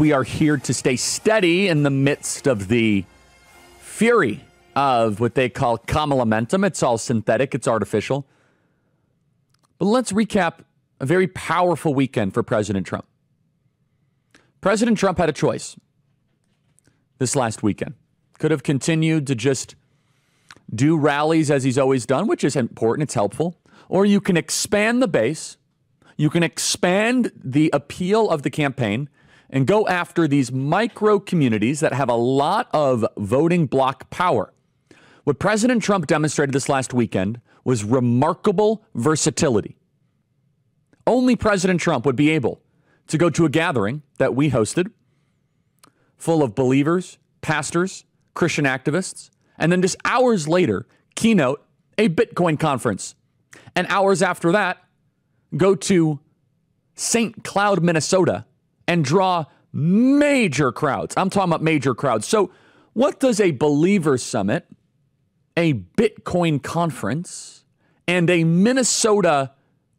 we are here to stay steady in the midst of the fury of what they call Kamala-mentum. It's all synthetic. It's artificial. But let's recap a very powerful weekend for President Trump. President Trump had a choice this last weekend. Could have continued to just do rallies as he's always done, which is important. It's helpful. Or you can expand the base. You can expand the appeal of the campaign and go after these micro communities that have a lot of voting bloc power. What President Trump demonstrated this last weekend was remarkable versatility. Only President Trump would be able to go to a gathering that we hosted full of believers, pastors, Christian activists, and then just hours later, keynote a Bitcoin conference. And hours after that, go to St. Cloud, Minnesota, and draw major crowds. I'm talking about major crowds. So what does a believer summit, a Bitcoin conference, and a Minnesota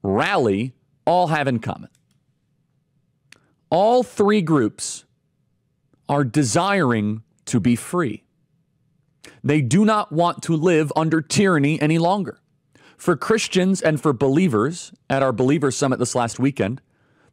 rally all have in common? All three groups are desiring to be free. They do not want to live under tyranny any longer. For Christians and for believers at our Believer Summit this last weekend,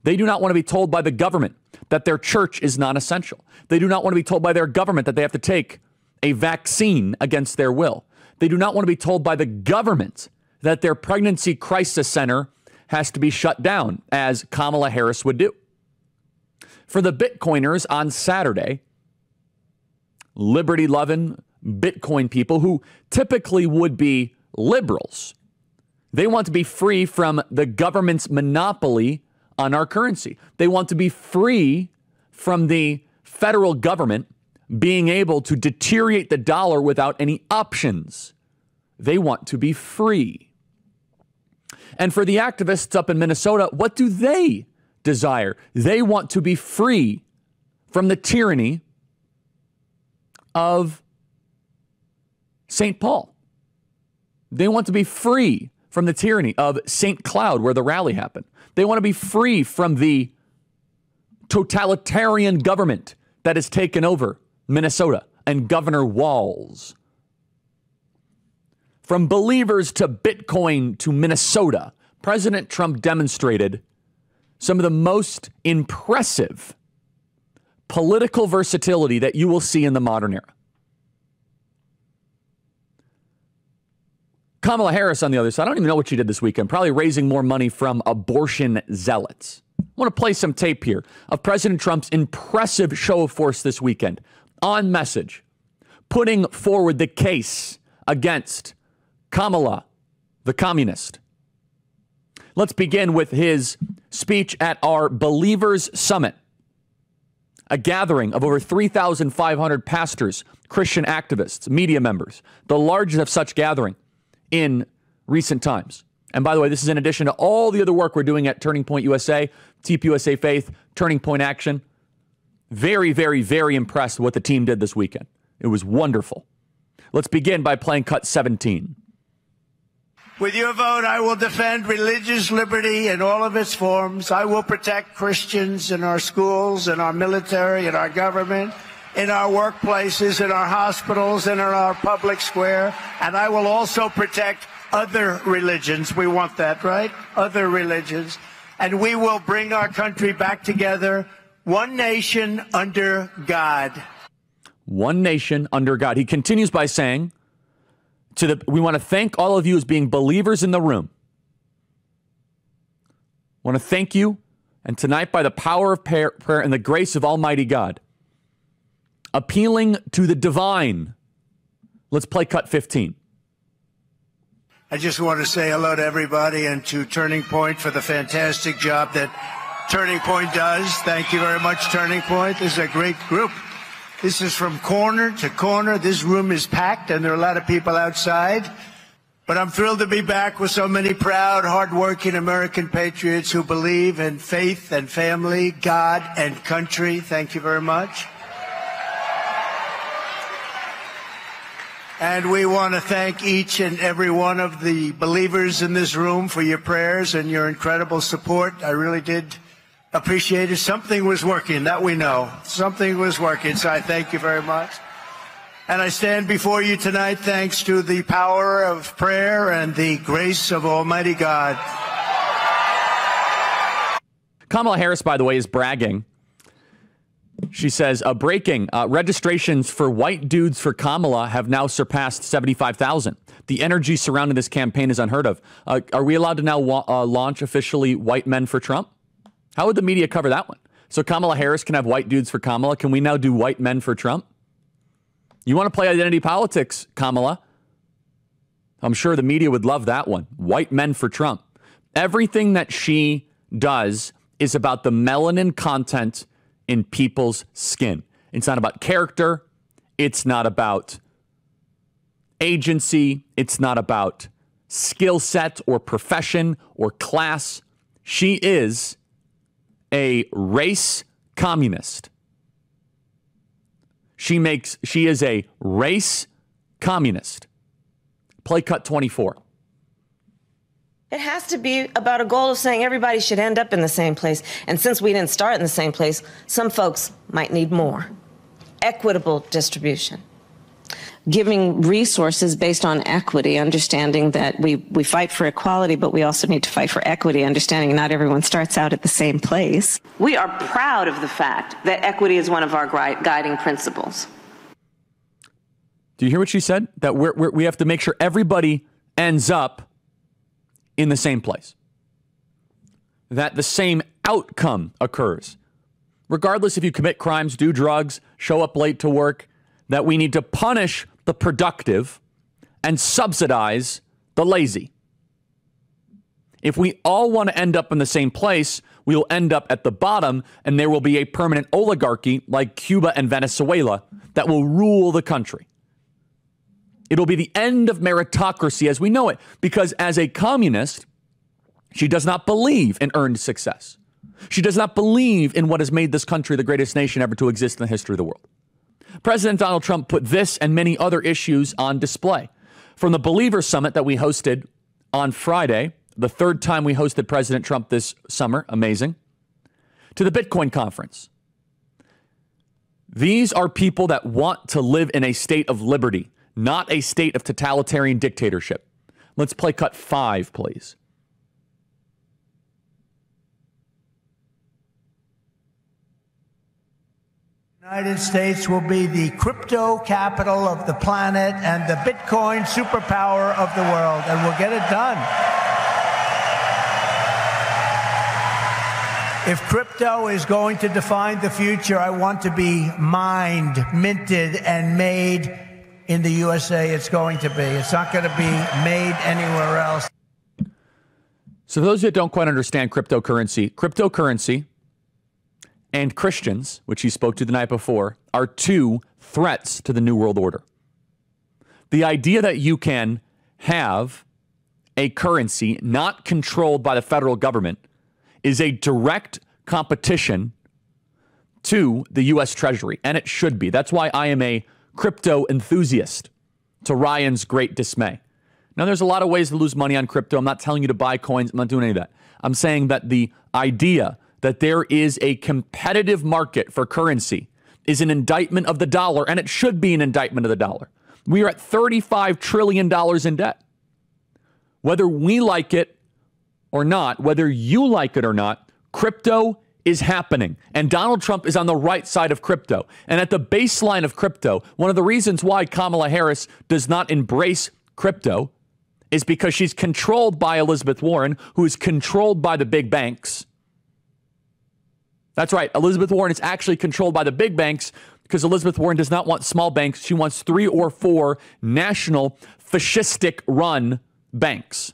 they do not want to be told by the government that their church is non-essential. They do not want to be told by their government that they have to take a vaccine against their will. They do not want to be told by the government that their pregnancy crisis center has to be shut down, as Kamala Harris would do. For the Bitcoiners on Saturday, liberty-loving Bitcoin people who typically would be liberals, they want to be free from the government's monopoly on our currency. They want to be free from the federal government being able to deteriorate the dollar without any options. They want to be free. And for the activists up in Minnesota, what do they desire? They want to be free from the tyranny of St. Paul. They want to be free from the tyranny of St. Cloud, where the rally happened. They want to be free from the totalitarian government that has taken over Minnesota and Governor Walz. From believers to Bitcoin to Minnesota, President Trump demonstrated some of the most impressive political versatility that you will see in the modern era. Kamala Harris, on the other side, I don't even know what she did this weekend, probably raising more money from abortion zealots. I want to play some tape here of President Trump's impressive show of force this weekend, on message, putting forward the case against Kamala, the communist. Let's begin with his speech at our Believers Summit, a gathering of over 3,500 pastors, Christian activists, media members, the largest of such gathering in recent times. And by the way, this is in addition to all the other work we're doing at Turning Point USA, TPUSA Faith, Turning Point Action. Very, very, very impressed with what the team did this weekend. It was wonderful. Let's begin by playing cut 17. With your vote, I will defend religious liberty in all of its forms. I will protect Christians in our schools, in our military, in our government, in our workplaces, in our hospitals, and in our public square. And I will also protect other religions. We want that, right? Other religions. And we will bring our country back together, one nation under God. One nation under God. He continues by saying, we want to thank all of you as being believers in the room. I want to thank you, and tonight by the power of prayer and the grace of Almighty God, appealing to the divine. Let's play cut 15. I just want to say hello to everybody and to Turning Point for the fantastic job that Turning Point does. Thank you very much, Turning Point. This is a great group. This is from corner to corner. This room is packed, and there are a lot of people outside. But I'm thrilled to be back with so many proud, hardworking American patriots who believe in faith and family, God and country. Thank you very much. And we want to thank each and every one of the believers in this room for your prayers and your incredible support. I really did appreciated. Something was working, that we know. Something was working, so I thank you very much. And I stand before you tonight thanks to the power of prayer and the grace of Almighty God. Kamala Harris, by the way, is bragging. She says, breaking, registrations for white dudes for Kamala have now surpassed 75,000. The energy surrounding this campaign is unheard of. Are we allowed to now launch officially white men for Trump? How would the media cover that one? So Kamala Harris can have white dudes for Kamala. Can we now do white men for Trump? You want to play identity politics, Kamala? I'm sure the media would love that one. White men for Trump. Everything that she does is about the melanin content in people's skin. It's not about character. It's not about agency. It's not about skill set or profession or class. She is a race communist. She is a race communist. Play cut 24. It has to be about a goal of saying everybody should end up in the same place. And since we didn't start in the same place, some folks might need more. Equitable distribution. Giving resources based on equity, understanding that we fight for equality, but we also need to fight for equity, understanding not everyone starts out at the same place. We are proud of the fact that equity is one of our guiding principles. Do you hear what she said? That we have to make sure everybody ends up in the same place. That the same outcome occurs. Regardless if you commit crimes, do drugs, show up late to work, that we need to punish the productive and subsidize the lazy. If we all want to end up in the same place, we will end up at the bottom, and there will be a permanent oligarchy like Cuba and Venezuela that will rule the country. It'll be the end of meritocracy as we know it, because as a communist, she does not believe in earned success. She does not believe in what has made this country the greatest nation ever to exist in the history of the world. President Donald Trump put this and many other issues on display. From the Believer Summit that we hosted on Friday, the third time we hosted President Trump this summer, amazing, to the Bitcoin conference. These are people that want to live in a state of liberty, not a state of totalitarian dictatorship. Let's play cut 5, please. United States will be the crypto capital of the planet and the Bitcoin superpower of the world, and we'll get it done. If crypto is going to define the future, I want to be mined, minted, and made in the USA. It's going to be. It's not going to be made anywhere else. So for those that don't quite understand cryptocurrency and Christians, which he spoke to the night before, are two threats to the New World Order. The idea that you can have a currency not controlled by the federal government is a direct competition to the U.S. Treasury, and it should be. That's why I am a crypto enthusiast, to Ryan's great dismay. Now, there's a lot of ways to lose money on crypto. I'm not telling you to buy coins. I'm not doing any of that. I'm saying that the idea that there is a competitive market for currency is an indictment of the dollar, and it should be an indictment of the dollar. We are at $35 trillion in debt. Whether we like it or not, whether you like it or not, crypto is happening. And Donald Trump is on the right side of crypto. And at the baseline of crypto, one of the reasons why Kamala Harris does not embrace crypto is because she's controlled by Elizabeth Warren, who is controlled by the big banks. That's right. Elizabeth Warren is actually controlled by the big banks because Elizabeth Warren does not want small banks. She wants 3 or 4 national fascistic run banks.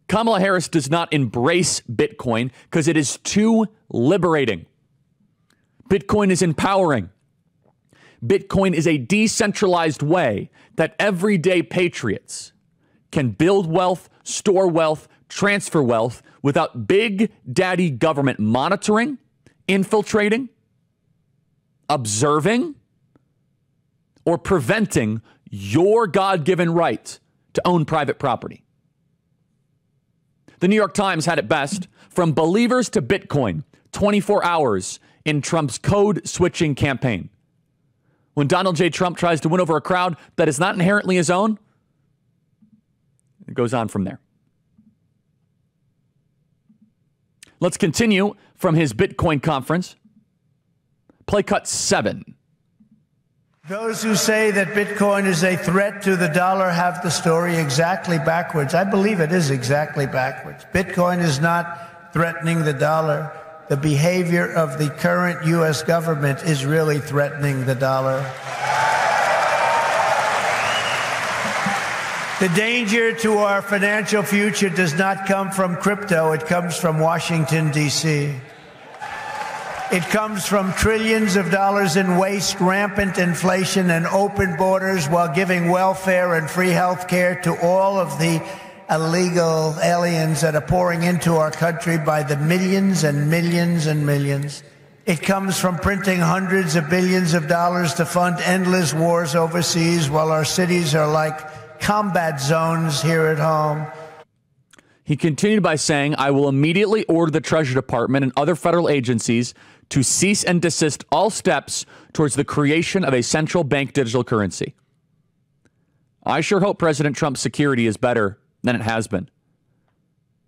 Kamala Harris does not embrace Bitcoin because it is too liberating. Bitcoin is empowering. Bitcoin is a decentralized way that everyday patriots can build wealth, store wealth, transfer wealth without big daddy government monitoring, infiltrating, observing, or preventing your God-given right to own private property. The New York Times had it best: from believers to Bitcoin, 24 hours in Trump's code switching campaign. When Donald J. Trump tries to win over a crowd that is not inherently his own, it goes on from there. Let's continue from his Bitcoin conference. Play cut 7. Those who say that Bitcoin is a threat to the dollar have the story exactly backwards. I believe it is exactly backwards. Bitcoin is not threatening the dollar. The behavior of the current U.S. government is really threatening the dollar. The danger to our financial future does not come from crypto. It comes from Washington, D.C. It comes from trillions of dollars in waste, rampant inflation, and open borders while giving welfare and free health care to all of the illegal aliens that are pouring into our country by the millions and millions and millions. It comes from printing hundreds of billions of dollars to fund endless wars overseas while our cities are like combat zones here at home. He continued by saying, I will immediately order the Treasury Department and other federal agencies to cease and desist all steps towards the creation of a central bank digital currency. I sure hope President Trump's security is better than it has been.